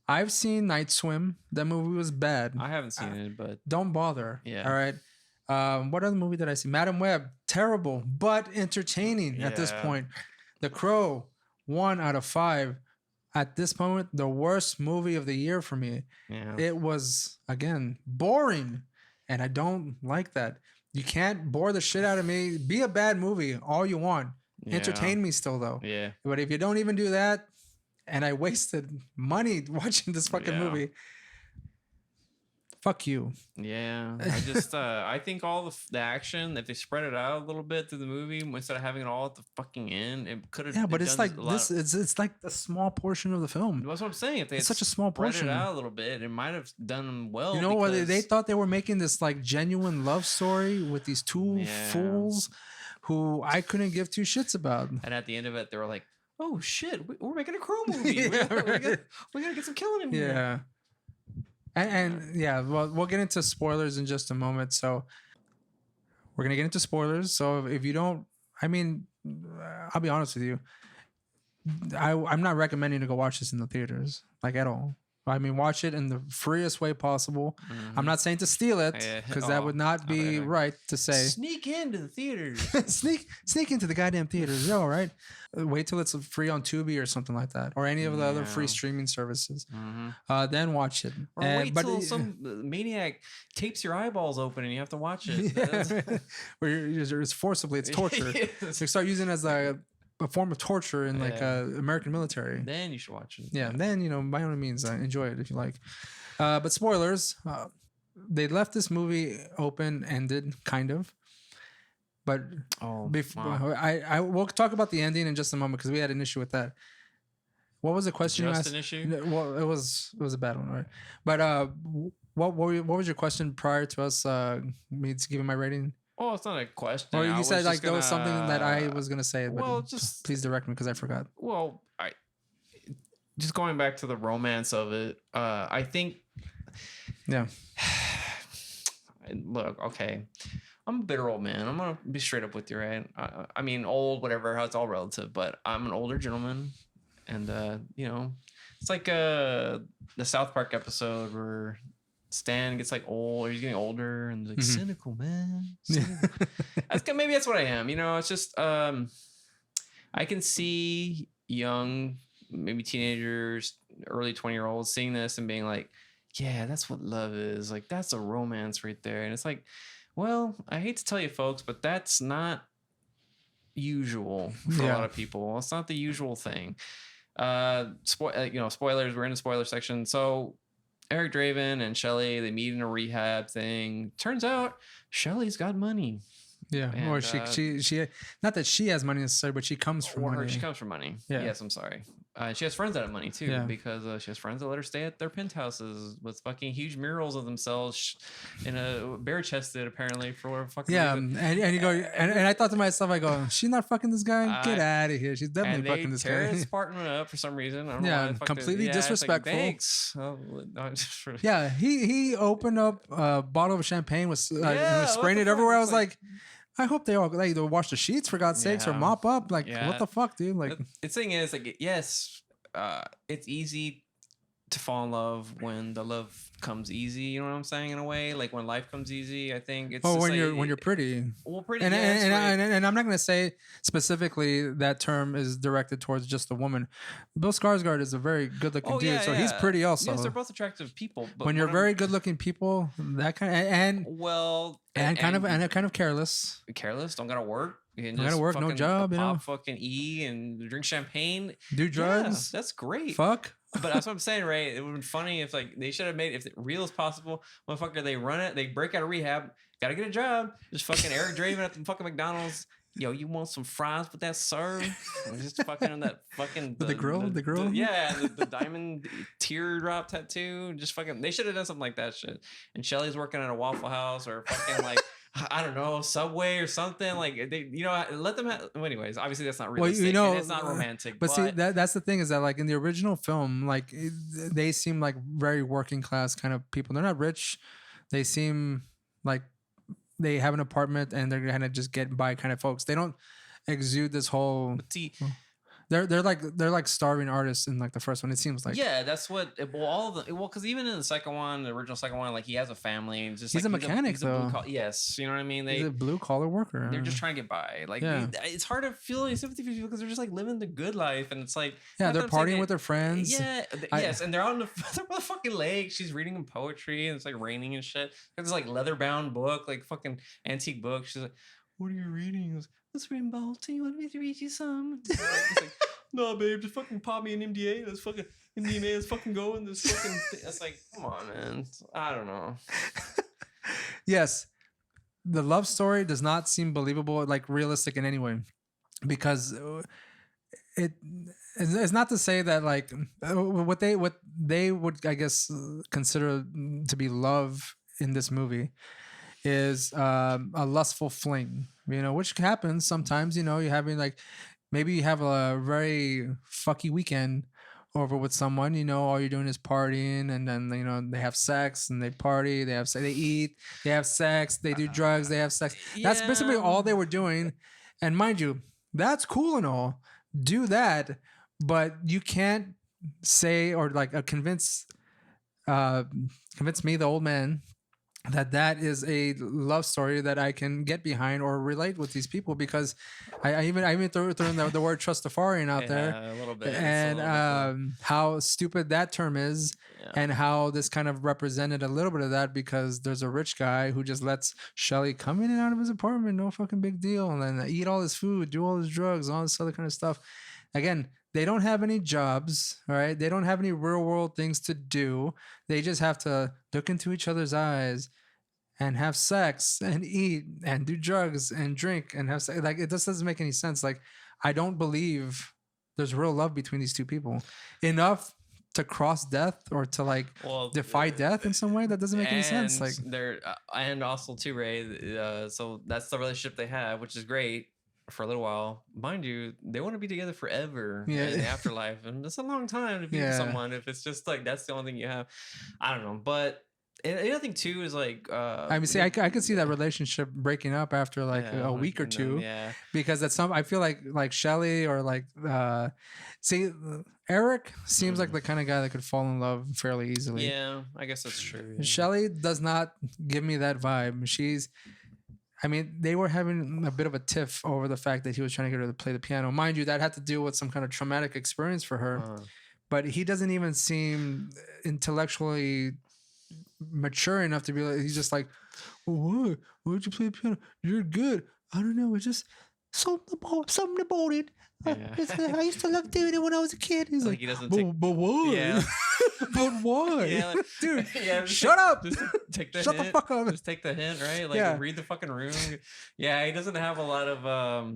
I've seen Night Swim. That movie was bad. I haven't seen it, but Don't bother. Yeah. All right. What other movie did I see? Madam Web. Terrible, but entertaining at this Yeah. point. The Crow. 1 out of 5. At this moment, the worst movie of the year for me. yeah. It was, again, boring. And I don't like that. You can't bore the shit out of me. Be a bad movie all you want. Yeah. Entertain me still, though. Yeah. But if you don't even do that, and I wasted money watching this fucking Yeah. movie, fuck you. Yeah, I just I think all the action, if they spread it out a little bit through the movie instead of having it all at the fucking end, it could have. Yeah, but it's like this. It's like a small portion of the film. That's what I'm saying. If they It's had such a small spread portion. it out a little bit, it might have done them well. You know what? They because- thought they were making this like genuine love story with these two Yeah. fools who I couldn't give 2 shits about. And at the end of it, they were like, "Oh shit, we're making a Crow movie. Yeah, we right. gotta get some killing in here." Yeah. And yeah, well, we'll get into spoilers in just a moment. So we're gonna get into spoilers. So if you don't, I mean, I'll be honest with you. I'm not recommending to go watch this in the theaters, like at all. I mean, watch it in the freest way possible. I'm not saying to steal it, Yeah. because that would not be okay. right to say. Sneak into the theaters. sneak into the goddamn theaters, yo, right? Wait till it's free on Tubi or something like that, or any of the other free Yeah. streaming services. Then watch it. Or wait till some maniac tapes your eyeballs open and you have to watch it. Yeah, where it's forcibly, it's torture. Yes. They start using it as a form of torture in like Yeah. American military. Then you should watch it. Yeah, then by all means, enjoy it if you like. But spoilers, they left this movie open ended, kind of. But Oh, before wow. I will talk about the ending in just a moment because we had an issue with that. What was the question you Just asked? an issue? No, well, it was a bad one, right? But what was your question prior to us me giving my rating? Well, it's not a question. Or I you was said like just there was something that I gonna- was gonna say, but Well, just please direct me because I forgot. well, I just going back to the romance of it. I think. Yeah. Look, okay. I'm a bitter old man. I'm gonna be straight up with you, right? I mean, old, whatever. It's all relative, but I'm an older gentleman, and you know, it's like the South Park episode where Stan gets like old, or he's getting older, and he's like cynical, man. Cynical. Maybe that's what I am. You know, it's just I can see young, maybe teenagers, early 20-year-olds seeing this and being like, yeah, that's what love is. Like, that's a romance right there. And it's like, well, I hate to tell you folks, but that's not usual for a lot of people. It's not the usual thing. Spoilers, we're in the spoiler section. So Eric Draven and Shelly, they meet in a rehab thing. Turns out Shelly's got money. Yeah, And, or she not that she has money necessarily, but she comes from money. She comes from money. Yeah. Yes, I'm sorry. She has friends that have money too, Yeah. because she has friends that let her stay at their penthouses with fucking huge murals of themselves in a bare chested, apparently, for whatever fucking reason. and you go and I thought to myself, I go, she's not fucking this guy. Get out of here. She's definitely fucking this tear guy. his apartment up for some reason. I don't know Yeah, why the fuck completely it's like, disrespectful. thanks. Oh, no, Yeah, he opened up a bottle of champagne and was spraying what it the everywhere. fuck? I It's was like, I hope they all like either wash the sheets for God's sakes or Yeah. mop up. Like, Yeah. what the fuck, dude? Like, the thing is, like, yes, it's easy to fall in love when the love comes easy. You know what I'm saying? In a way, like when life comes easy. I think it's just when like, you're pretty. well, pretty. And, yes, and, right. and I'm not going to say specifically that term is directed towards just a woman. Bill Skarsgård is a very good looking dude, so he's pretty also. Yes, they're both attractive people. But when you're very good looking people, that kind of, and kind of careless. careless, don't gotta work. You can Don't gotta just work, no fucking job, you know. pop fucking E and drink champagne. Do drugs. Yeah, that's great. Fuck. But that's what I'm saying, right? It would have been funny if like they should have made, if real as possible, motherfucker, they run it, they break out of rehab, gotta get a job. Just fucking Eric Draven at the fucking McDonald's. Yo, you want some fries with that, sir? And just fucking on that fucking The grill. the diamond teardrop tattoo. Just fucking, they should have done something like that shit. And Shelly's working at a Waffle House or fucking like I don't know, Subway or something. Like they, you know, let them have, well, anyways, obviously that's not realistic. Well, you know, and it's not romantic. But see, that's the thing is that like in the original film, like they seem like very working class kind of people. They're not rich. They seem like they have an apartment and they're gonna just get by kind of folks. They don't exude this whole. But see, they're like starving artists in like the first one. It seems like yeah, that's what. Well, all of them. Well, because even in the second one, the original second one, like he has a family. And just he's like, a mechanic though. Yes, you know what I mean. He's a blue collar worker. They're just trying to get by. Like it's hard to feel any sympathy for people because they're just like living the good life, and it's like they're partying with their friends. Yeah, yes, and they're on the fucking lake. She's reading them poetry, and it's like raining and shit. There's this like leather bound book, like fucking antique book. She's like, "What are you reading?" He goes, "Let's read Balti. You want me to read you some?" It's like, no, babe, just fucking pop me an MDA. Let's fucking MDMA. Let's fucking go in this fucking. It's like, come on, man. I don't know. Yes, the love story does not seem believable, like realistic in any way, because it's not to say that like what they would I guess consider to be love in this movie is a lustful fling, you know, which happens sometimes. You know, you're having like. Maybe you have a very fucky weekend over with someone, you know, all you're doing is partying and then, you know, they have sex and they party, they eat, they have sex, they do drugs, they have sex. That's basically all they were doing. And mind you, that's cool and all. Do that, but you can't say or like convince me, the old man, that is a love story that I can get behind or relate with these people, because I even threw in the word trustafarian out there a little bit, and how stupid that term is, and how this kind of represented a little bit of that, because there's a rich guy who just lets Shelly come in and out of his apartment, no fucking big deal, and then eat all his food, do all his drugs, all this other kind of stuff. Again, they don't have any jobs, right? They don't have any real world things to do. They just have to look into each other's eyes and have sex and eat and do drugs and drink and have sex. Like, it just doesn't make any sense. Like, I don't believe there's real love between these two people enough to cross death or to like defy death in some way. That doesn't make any sense. Like, they're and also too, Ray. So that's the relationship they have, which is great for a little while. Mind you, they want to be together forever in the afterlife, and it's a long time to be with someone. If it's just like that's the only thing you have, I don't know. But the other thing too is like, I mean, see, I could see that relationship breaking up after like a week or two, because at some, I feel like Shelly or like, see, Eric seems like the kind of guy that could fall in love fairly easily. Yeah, I guess that's true. Yeah. Shelly does not give me that vibe. I mean, they were having a bit of a tiff over the fact that he was trying to get her to play the piano. Mind you, that had to do with some kind of traumatic experience for her. But he doesn't even seem intellectually mature enough to be like, he's just like, what? Why'd you play the piano? You're good. I don't know. It's just something about it. I used to love doing it when I was a kid. He's like, he doesn't but what? Yeah. But why? Yeah, like, dude, shut up. Just take the Shut hint. the fuck up. Just take the hint, right? Like read the fucking room. Yeah, he doesn't have a lot of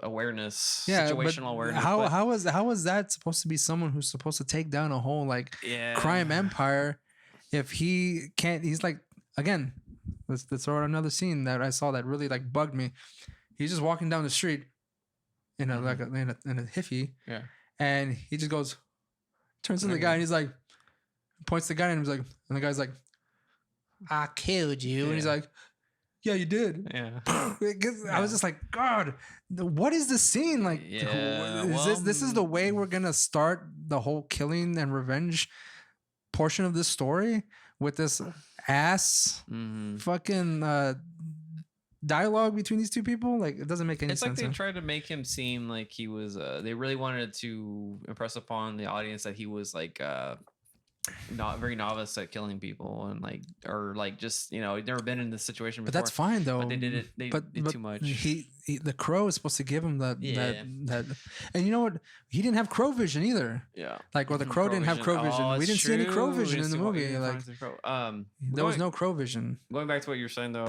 awareness, situational awareness. How is that supposed to be someone who's supposed to take down a whole like crime empire if he can't? He's like, again, let's throw out another scene that I saw that really like bugged me. He's just walking down the street in a like in a hiffy, and he just goes, turns to the guy and he's like, points the gun and he's like, and the guy's like, I killed you, and he's like, yeah, you did. Yeah. I was just like, God, what is this scene? Like, this is the way we're gonna start the whole killing and revenge portion of this story with this ass fucking dialogue between these two people? Like, it doesn't make any sense. It's like they tried to make him seem like he was they really wanted to impress upon the audience that he was like not very novice at killing people, and like, or like, just, you know, he'd never been in this situation before. But that's fine though. But they did it. They did too much. He the crow is supposed to give him that, and you know what? He didn't have crow vision either. Yeah. like, or the crow didn't have crow vision. We didn't see any crow vision in the movie. Like, there was no crow vision. Going back to what you were saying though,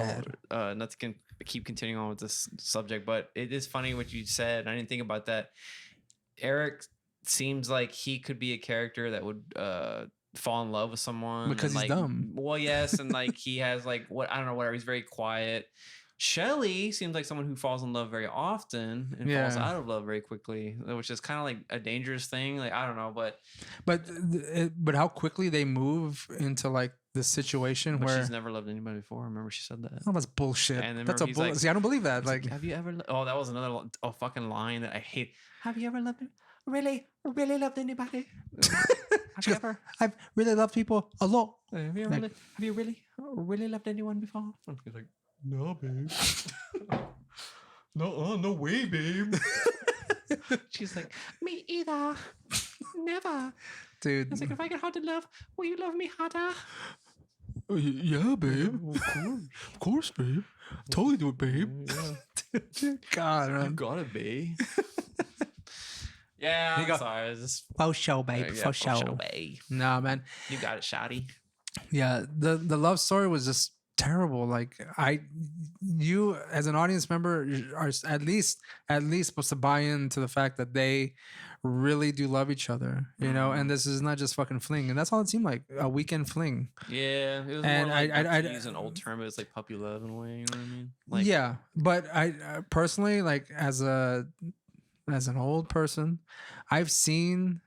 not to keep continuing on with this subject, but it is funny what you said. I didn't think about that. Eric seems like he could be a character that would fall in love with someone because he's like, dumb. Well, yes, and like he has like I don't know, whatever. He's very quiet. Shelly seems like someone who falls in love very often and falls out of love very quickly, which is kind of like a dangerous thing. Like, I don't know, but how quickly they move into like this situation where she's never loved anybody before. Remember, she said that. Oh, that's bullshit. And that's a bullshit. Like, see, I don't believe that. Like, have you ever? Oh, that was another fucking line that I hate. Have you ever loved him? Really loved anybody? I've really loved people a lot. Have you really loved anyone before? He's like, no, babe. No way, babe. She's like, me either. Never. Dude. It's like, if I get hard to love, will you love me harder? Yeah, babe. Of course, babe. Totally do it, babe. God, man. You got it, babe. Yeah, I'm sorry. This for show, babe. For show. Nah, man. You got it, shawty. Yeah, the love story was just terrible. Like, you as an audience member are at least supposed to buy into the fact that they really do love each other, you know, and this is not just fucking fling, and that's all it seemed like, a weekend fling. Yeah, it was and more like, I use an old term, but it's like puppy love in a way, you know what I mean? Like, yeah, but I personally, like, as an old person, I've seen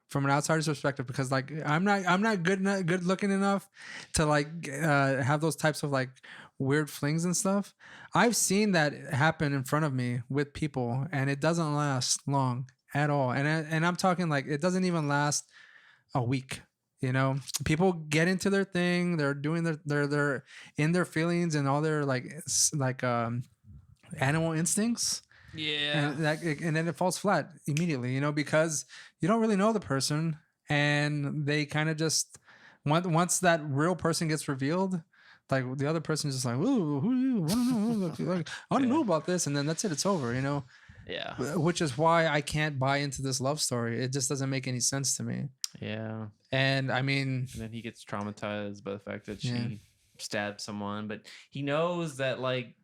from an outsider's perspective, because like I'm not good looking enough to like have those types of like weird flings and stuff. I've seen that happen in front of me with people, and it doesn't last long at all. And I'm talking like it doesn't even last a week. You know, people get into their thing. They're doing they're in their feelings and all their like animal instincts. Yeah, and then it falls flat immediately, you know, because you don't really know the person, and they kind of just once that real person gets revealed, like the other person is just like, ooh, who are you? I don't know, like, I don't know about this, and then that's it. It's over, you know. Yeah, which is why I can't buy into this love story. It just doesn't make any sense to me. Yeah, and I mean, and then he gets traumatized by the fact that she stabbed someone, but he knows that like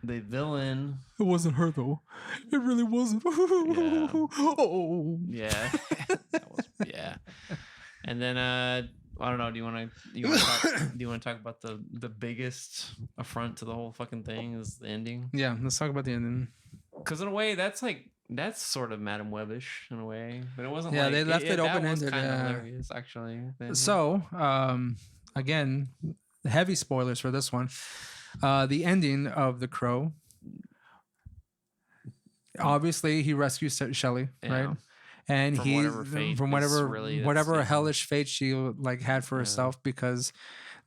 the villain. It wasn't her though. It really wasn't. Oh. Yeah. Yeah. And then I don't know. Do you want to talk about the biggest affront to the whole fucking thing is the ending? Yeah, let's talk about the ending. Because in a way, that's sort of Madam Webbish in a way, but it wasn't. Yeah, like, they left it open ended. Kind of hilarious, actually. So, again, heavy spoilers for this one. The ending of The Crow. Obviously, he rescues Shelley, right? And from whatever hellish fate she like had for herself, because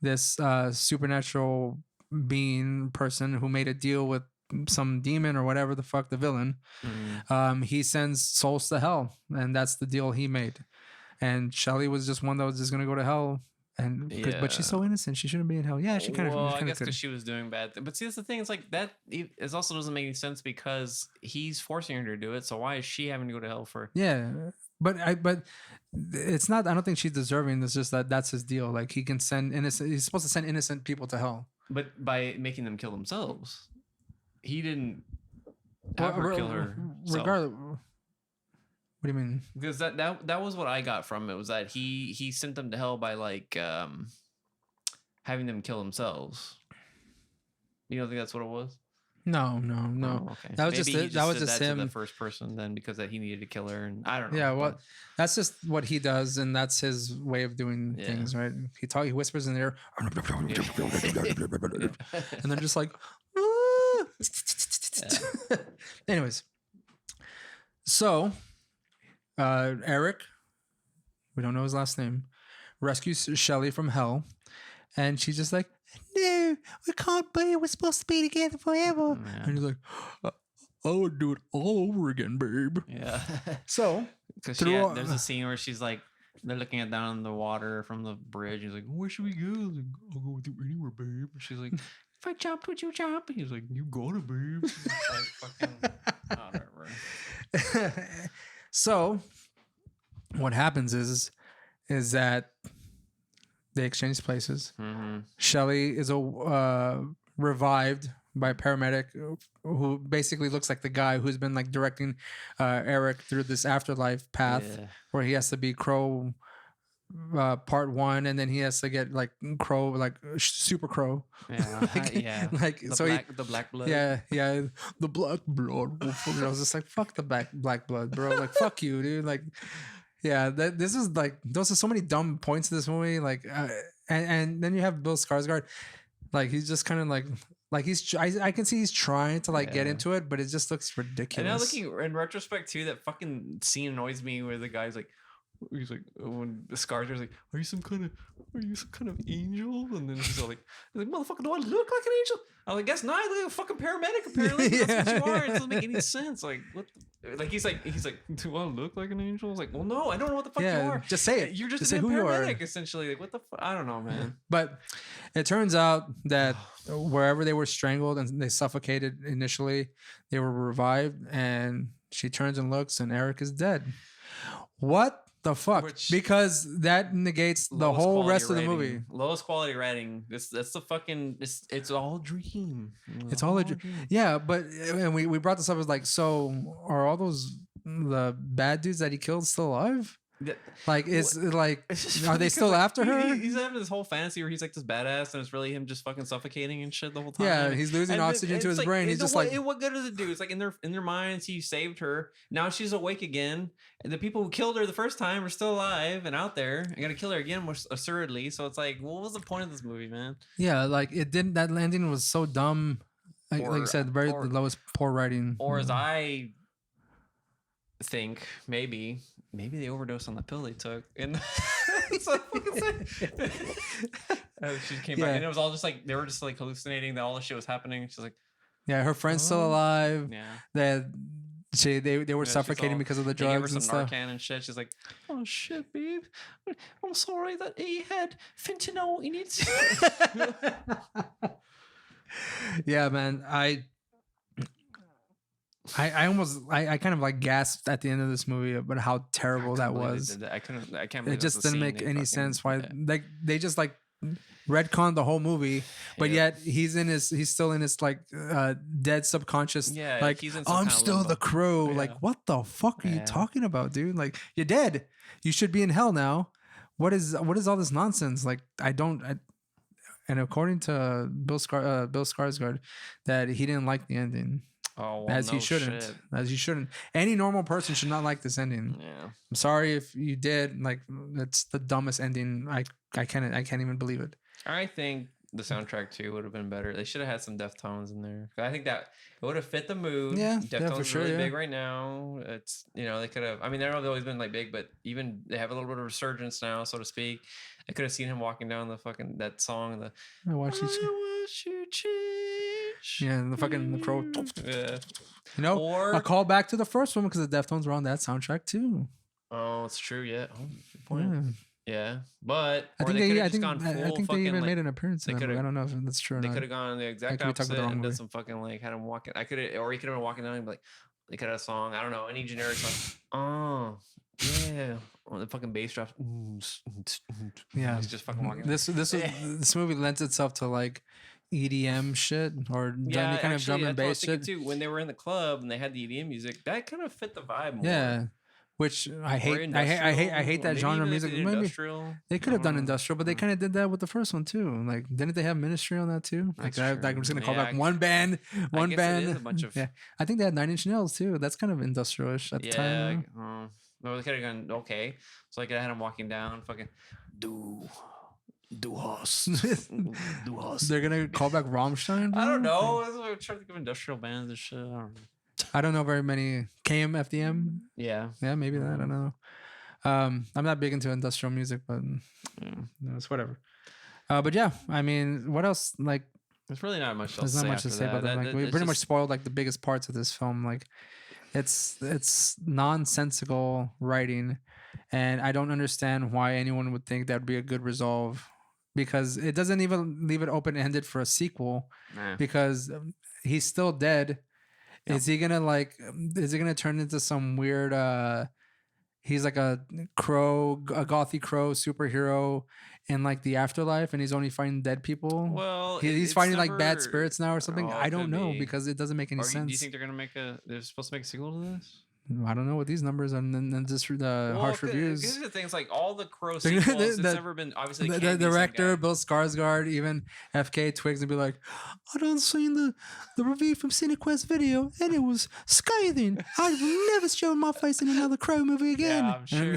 this supernatural being person who made a deal with some demon or whatever the fuck, the villain, he sends souls to hell, and that's the deal he made. And Shelley was just one that was just gonna go to hell. But she's so innocent, she shouldn't be in hell. Yeah, she kind of. Well, I guess because she was doing bad. But see, that's the thing. It's like that. It also doesn't make any sense because he's forcing her to do it. So why is she having to go to hell for? Yeah, but it's not. I don't think she's deserving. It's just that's his deal. Like he can send innocent. He's supposed to send innocent people to hell. But by making them kill themselves, he didn't have her kill her. Regardless. What do you mean? Because that was what I got from it, was that he sent them to hell by like having them kill themselves. You don't think that's what it was? No. Oh, okay. That was Maybe just him. To the first person then, because that he needed to kill her, and I don't know. Yeah, well, that's just what he does, and that's his way of doing things, right? He whispers in there, and they're just like, anyways. So. Eric, we don't know his last name, rescues Shelley from hell, and she's just like, no, we can't be, we're supposed to be together forever. And he's like, I would do it all over again, babe. Yeah. So because there's a scene where she's like, they're looking at down the water from the bridge. He's like, where should we go? Like, I'll go with you anywhere, babe. And she's like, if I jump, would you jump? And he's like, you got it, babe. Like, fucking whatever. So, what happens is that they exchange places. Mm-hmm. Shelley is revived by a paramedic who basically looks like the guy who's been like directing Eric through this afterlife path, where he has to be Crow part 1, and then he has to get like Crow, like Super Crow. Yeah, like the black blood. Yeah, the black blood. I was just like, fuck the black blood, bro. Like, fuck you, dude. Like, yeah, this is like, those are so many dumb points in this movie. Like, and then you have Bill Skarsgård. Like, he's just kind of like I can see he's trying to like get into it, but it just looks ridiculous. And now looking in retrospect too, that fucking scene annoys me where the guy's like, he's like, when Skarsgård's like, are you some kind of angel? And then he's like, motherfucker, do I look like an angel? I'm like, guess not. I look like a fucking paramedic apparently. That's what you are. It doesn't make any sense. Like, what? Like he's like, do I look like an angel? I was like, well, no, I don't know what the fuck you are. Just say it. You're just say a who paramedic, you are. essentially. Like, what the fuck? I don't know, man. But it turns out that wherever they were strangled and they suffocated initially, they were revived, and she turns and looks, and Eric is dead. What the fuck? Because that negates the whole rest of the movie. Lowest quality rating. That's the fucking. It's all dream. It's all a dream. Yeah, but and we brought this up as like, so are all those the bad dudes that he killed still alive? Like, are they still after her? He's having this whole fantasy where he's like this badass, and it's really him just fucking suffocating and shit the whole time. Yeah, he's losing oxygen to his brain. He's just like, what good does it do? It's like in their minds, he saved her. Now she's awake again, and the people who killed her the first time are still alive and out there. I gotta kill her again, more assuredly. So it's like, what was the point of this movie, man? Yeah, like it didn't. That landing was so dumb. Like you said, the lowest poor writing. Or as I think, maybe they overdosed on the pill they took, and so she came back, and it was all just like they were just like hallucinating that all this shit was happening. She's like, yeah, her friend's still alive. Yeah, that they were suffocating because of the drugs. They gave her some and stuff. Narcan and shit. She's like, oh shit, babe, I'm sorry that he had fentanyl in it. Yeah, man, I almost kind of like gasped at the end of this movie about how terrible that was. I can't believe it just didn't make any sense why like they just like retconned the whole movie, but yet he's still in his like dead subconscious. Yeah, like he's in some I'm kind of still limbo. the Crow. Yeah. Like what the fuck are you Yeah. talking about, dude? Like you're dead. You should be in hell now. What is all this nonsense? Like and according to Bill Skarsgård, that he didn't like the ending. Oh, well, As he no shouldn't. shit. As he shouldn't. Any normal person should not like this ending. Yeah. I'm sorry if you did. Like that's the dumbest ending. I can't even believe it. I think the soundtrack too would have been better. They should have had some Deftones in there. I think that it would have fit the mood. Yeah, Deftones for sure, really yeah. big right now. It's they could have. I mean, they've always been like big, but even they have a little bit of resurgence now, so to speak. I could have seen him walking down the fucking that song. I watched I it. watch you change. Yeah, the Crow. Yeah. You know, Or a call back to the first one because the Deftones were on that soundtrack too. oh, it's true. Yeah. Oh, good point. Yeah. Yeah, but I or think they could I have just think gone full I think they fucking, even like, made an appearance. they In that movie. coulda- I don't know if that's true or they not. could have gone the exact could be talking opposite about the wrong and done movie. some fucking like had him walking. I could have, or he could have been walking down and be like, they could have a song. I don't know, any generic song. Oh, yeah, or the fucking bass drops. Yeah, he's just fucking walking. This movie lends itself to like EDM shit or Yeah, any kind of actually, drum and that's what I was bass thinking shit. too. When they were in the club and they had the EDM music, that kind of fit the vibe more. Yeah, which I Or hate. I hate industrial, that maybe genre even if music. they did Maybe industrial. they could have done Mm. industrial, but they kind of did that with the first one too. Like, didn't they have Ministry on that too? Like, That's I'm just gonna true. call Yeah, back one band, one guess it band. is a bunch of- yeah, I think they had Nine Inch Nails too. That's kind of industrial-ish at the time. No, they could have gone okay. So like I had him walking down, fucking do horse, do horse. They're gonna call back Rammstein. I don't bro? know. I was trying to think of industrial bands and shit. I don't know. I don't know very many. KMFDM. Yeah, Yeah, maybe that. I don't know. I'm not big into industrial music, but it's whatever. But yeah, I mean, what else? Like, there's really not much else. there's not much to say about that. Like, we pretty much spoiled like the biggest parts of this film. Like, it's nonsensical writing, and I don't understand why anyone would think that would be a good resolve, because it doesn't even leave it open ended for a sequel. Nah. Because he's still dead. Is he gonna turn into some weird he's like a gothy crow superhero in like the afterlife and he's only fighting dead people? Well, he's it's fighting like bad never- spirits now or something. Oh, I don't could know be. because it doesn't make any Or sense. do you think they're gonna make they're supposed to make a sequel to this? I don't know what these numbers are, and then just the harsh reviews. Here's the things like all the Crow The- sequels. the- It's the- never been obviously The, it can't be same director guy. Bill Skarsgård, even FK Twigs, and be like, "I done seen the review from CineQuest video, and it was scathing. I will never show my face in another Crow movie again." Yeah, I'm sure.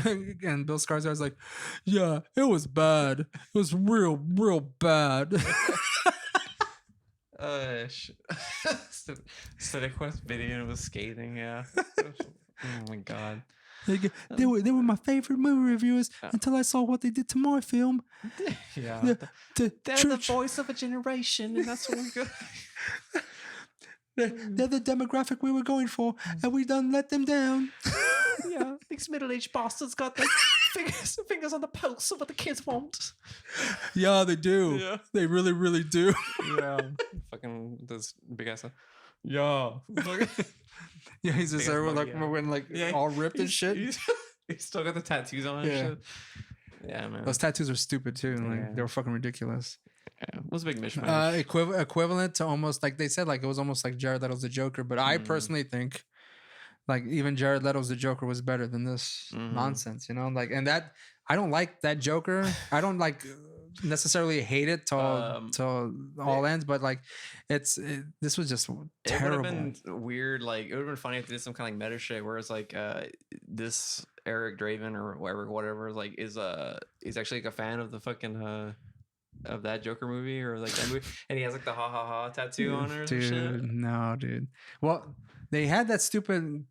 And Bill Skarsgård's like, "Yeah, it was bad. It was real bad." CineQuest video was scathing. Yeah. Oh my god. They were my favorite movie reviewers until I saw what they did to my film. Yeah. The They're the voice of a generation, and that's what we're good. They're the demographic we were going for, and we done let them down. Yeah, these middle-aged bastards got their fingers on the pulse of what the kids want. Yeah, they do. Yeah. They really do. Yeah, fucking this big ass. Yeah, Yeah, he's just Big ass everyone body, like yeah. when like all ripped and shit. He's still got the tattoos on. Yeah. And shit. Yeah, man. Those tattoos are stupid too. Like Yeah. they were fucking ridiculous. Yeah, it was a big mishmash. Equivalent to almost like they said, like it was almost like Jared Leto's the Joker. But I personally think like even Jared Leto's the Joker was better than this nonsense. You know, like and that I don't like that Joker. I don't like necessarily hate it till all ends, but like this was just terrible. It would have been weird. Like it would have been funny if they did some kind of like meta shit where it's like this Eric Draven or whatever like is actually like a fan of the fucking of that Joker movie or like that movie, and he has like the ha ha ha tattoo on her. Dude, and shit. no, dude. Well, they had that stupid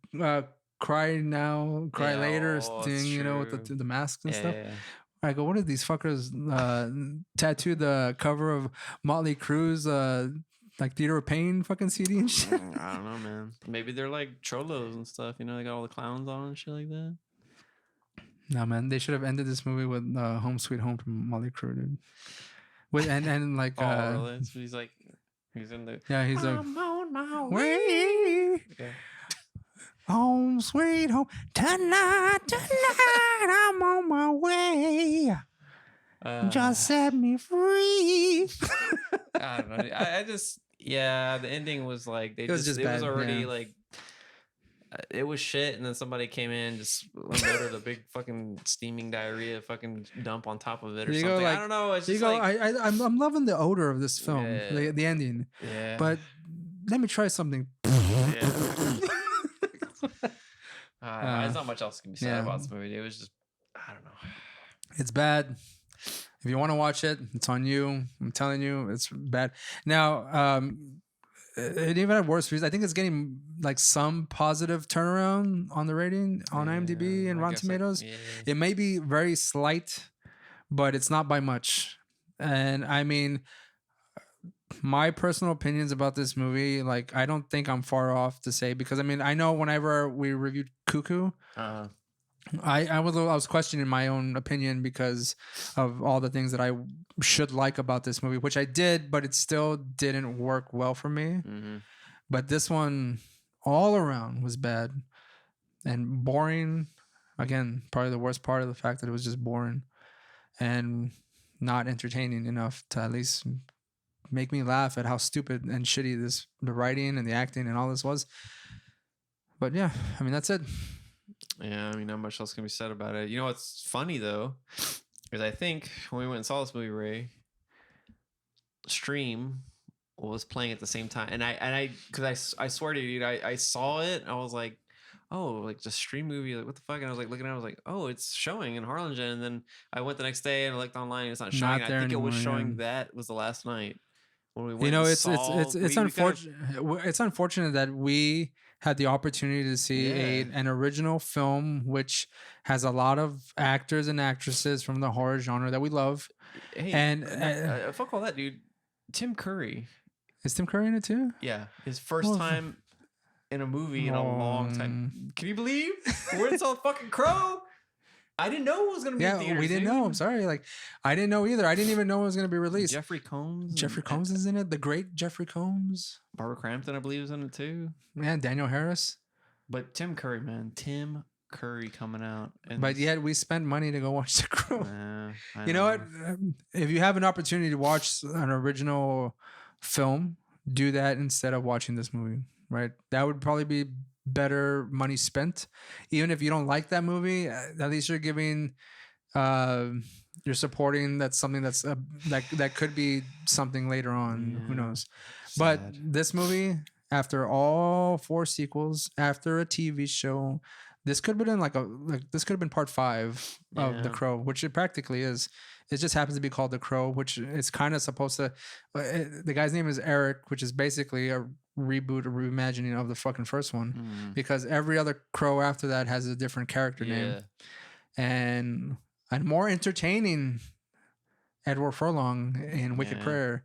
cry now, cry Yeah, later oh, thing, that's you know, with true. the masks and Yeah, stuff. yeah. I go, what did these fuckers tattoo the cover of Motley Crue's like Theater of Pain fucking CD and shit? I don't know, man. Maybe they're like cholos and stuff. You know, they got all the clowns on and shit like that. No, man, they should have ended this movie with Home Sweet Home from Motley Crue, dude. With and like Oh, really? So he's like, he's in the. yeah, he's like I'm on my way. Yeah. Home sweet home tonight, I'm on my way. Just set me free. I don't know. I just the ending was like It was just it was bad, already yeah. like it was shit, and then somebody came in just unloaded a big fucking steaming diarrhea fucking dump on top of it or You something. go, I like- don't know. It's You just go. like I'm loving the odor of this film, Yeah. the ending. yeah, But let me try something. yeah. There's not much else can be said yeah. about this movie. It was just I don't know. It's bad. If you want to watch it, it's on you. I'm telling you, it's bad. Now, it even had worse reviews. I think it's getting like some positive turnaround on the rating on IMDb and I Rotten guess Tomatoes. yeah. It may be very slight, but it's not by much. And I mean, my personal opinions about this movie, like I don't think I'm far off to say, because I mean, I know whenever we reviewed Cuckoo, I was questioning my own opinion because of all the things that I should like about this movie, which I did, but it still didn't work well for me. Mhm. But this one all around was bad and boring. Again, probably the worst part of the fact that it was just boring and not entertaining enough to at least make me laugh at how stupid and shitty the writing and the acting and all this was. But yeah, I mean, that's it. Yeah, I mean, not much else can be said about it. You know what's funny though, is I think when we went and saw this movie, Ray, Stream was playing at the same time, and I swear to you, dude, I saw it, and I was like, oh, like the Stream movie, like what the fuck? And I was like looking at it, I was like, oh, it's showing in Harlingen, and then I went the next day and I looked online, and it's not showing. Not And there I think it was anymore, showing yeah. that was the last night when we went. You know, and it's we kinda- unfortunate. It's unfortunate that we had the opportunity to see Yeah. an original film which has a lot of actors and actresses from the horror genre that we love. Hey, And fuck all that, dude. Tim Curry. is Tim Curry in it too? Yeah, his first Well, time in a movie in a long time. Can you believe? We went and saw fucking Crow. I didn't know it was gonna be. in Yeah, theaters, we didn't dude. know. I'm sorry. Like, I didn't know either. I didn't even know it was going to be released. Jeffrey Combs. Jeffrey and Combs is in it. The great Jeffrey Combs. Barbara Crampton, I believe, is in it too. Man, Daniel Harris. But Tim Curry, man, Tim Curry coming out. And But yet we spent money to go watch The Crow. I You know what? If you have an opportunity to watch an original film, do that instead of watching this movie, right? That would probably be better money spent. Even if you don't like that movie, at least you're giving, you're supporting that's something that's that could be something later on. Who Yeah. knows? But Sad. this movie, after all 4 sequels, after a TV show, this could have been this could have been part 5 of The Yeah. Crow, which it practically is. It just happens to be called The Crow, which is kind of supposed to. The guy's name is Eric, which is basically a reboot or reimagining of the fucking first one, Mm. because every other Crow after that has a different character name and a more entertaining Edward Furlong in Wicked Yeah. Prayer.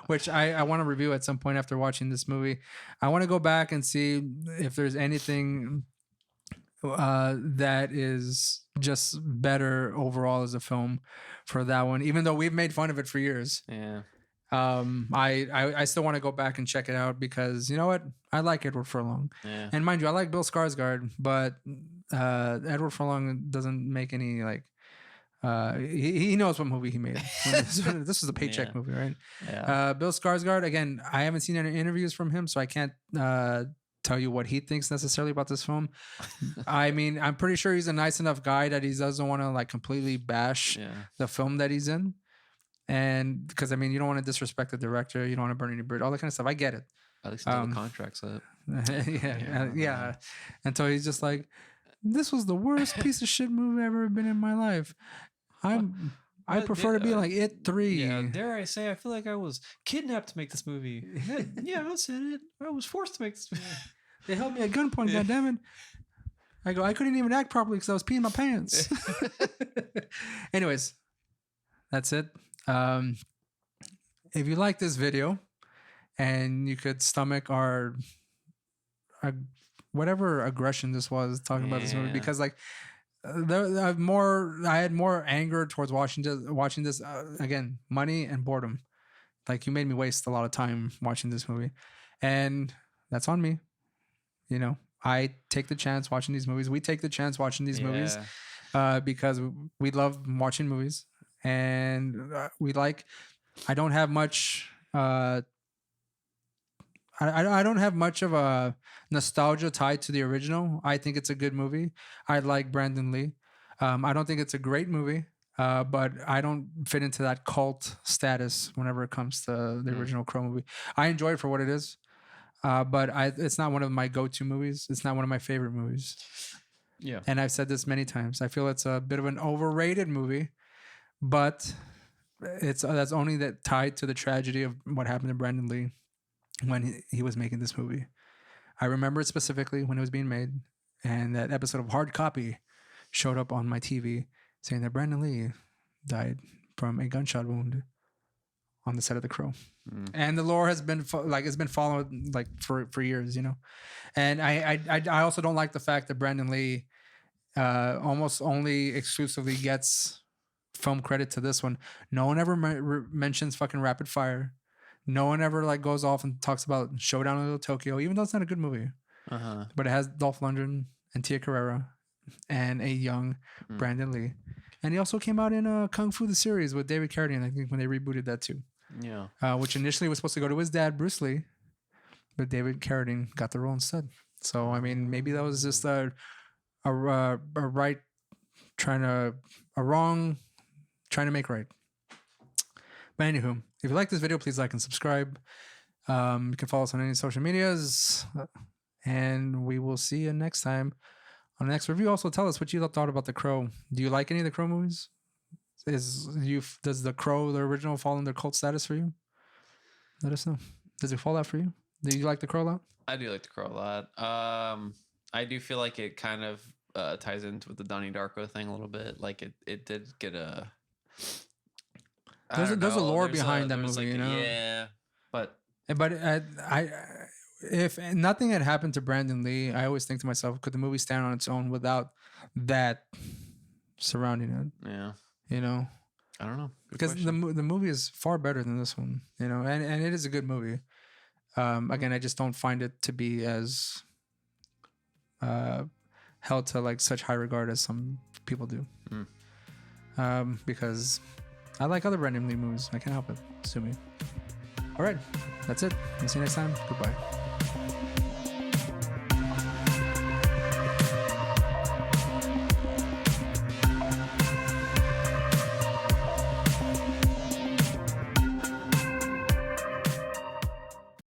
Which I want to review at some point after watching this movie. I want to go back and see if there's anything that is just better overall as a film for that one, even though we've made fun of it for years. Yeah. I still want to go back and check it out because you know what? I like Edward Furlong. Yeah. And mind you, I like Bill Skarsgård, but Edward Furlong doesn't make any like he knows what movie he made. This was a paycheck Yeah. movie, right? Yeah. Bill Skarsgård, again, I haven't seen any interviews from him, so I can't tell you what he thinks necessarily about this film. I mean, I'm pretty sure he's a nice enough guy that he doesn't want to like completely bash Yeah. the film that he's in. And because I mean, you don't want to disrespect the director, you don't want to burn any bridge, all that kind of stuff. I get it. At least until Um, the contract's up. yeah. Until he's just like, this was the worst piece of shit movie I've ever been in my life. I But prefer to be did- like It 3. Yeah, dare I say, I feel like I was kidnapped to make this movie. Yeah, I said it. I was forced to make this movie. They held me at gunpoint, Yeah. goddammit. I go, I couldn't even act properly because I was peeing my pants. Anyways, that's it. If you like this video and you could stomach our whatever aggression this was talking about this movie, Yeah. because like I had more anger towards watching this again, money and boredom. Like you made me waste a lot of time watching this movie, and that's on me. You know, I take the chance watching these movies. We take the chance watching these movies. because we love watching movies, and we like. I don't have much. I don't have much of a nostalgia tied to the original. I think it's a good movie. I like Brandon Lee. I don't think it's a great movie, but I don't fit into that cult status whenever it comes to the original Crow movie. I enjoy it for what it is, but it's not one of my go-to movies. It's not one of my favorite movies. Yeah. And I've said this many times. I feel it's a bit of an overrated movie, but that's only that tied to the tragedy of what happened to Brandon Lee when he was making this movie. I remember it specifically when it was being made, and that episode of Hard Copy showed up on my TV saying that Brandon Lee died from a gunshot wound on the set of The Crow. And the lore has been it's been followed like for years, you know. And I also don't like the fact that Brandon Lee almost only exclusively gets film credit to this one. No one ever mentions fucking Rapid Fire. No one ever like goes off and talks about Showdown in Little Tokyo, even though it's not a good movie. But it has Dolph Lundgren and Tia Carrera and a young Brandon Lee. And he also came out in Kung Fu the series with David Carradine, I think, when they rebooted that too. Yeah. Which initially was supposed to go to his dad, Bruce Lee, but David Carradine got the role instead. So I mean, maybe that was just a right a wrong trying to make right. But anywho, if you like this video, please like and subscribe. You can follow us on any social medias, and we will see you next time on the next review. Also, tell us what you thought about The Crow. Do you like any of the Crow movies? Does The Crow, the original, fall under cult status for you? Let us know. Does it fall out for you? Do you like The Crow a lot? I do like The Crow a lot. I do feel like it kind of ties into with the Donnie Darko thing a little bit. Like it did get a. There's a lore behind that movie, you know. Yeah, but if nothing had happened to Brandon Lee, I always think to myself, could the movie stand on its own without that surrounding it? Yeah, you know, I don't know, because the movie is far better than this one, you know, and it is a good movie. Again, I just don't find it to be as held to like such high regard as some people do. Because I like other Brandon Lee movies. I can't help it. Sue me. All right. That's it. We'll see you next time. Goodbye.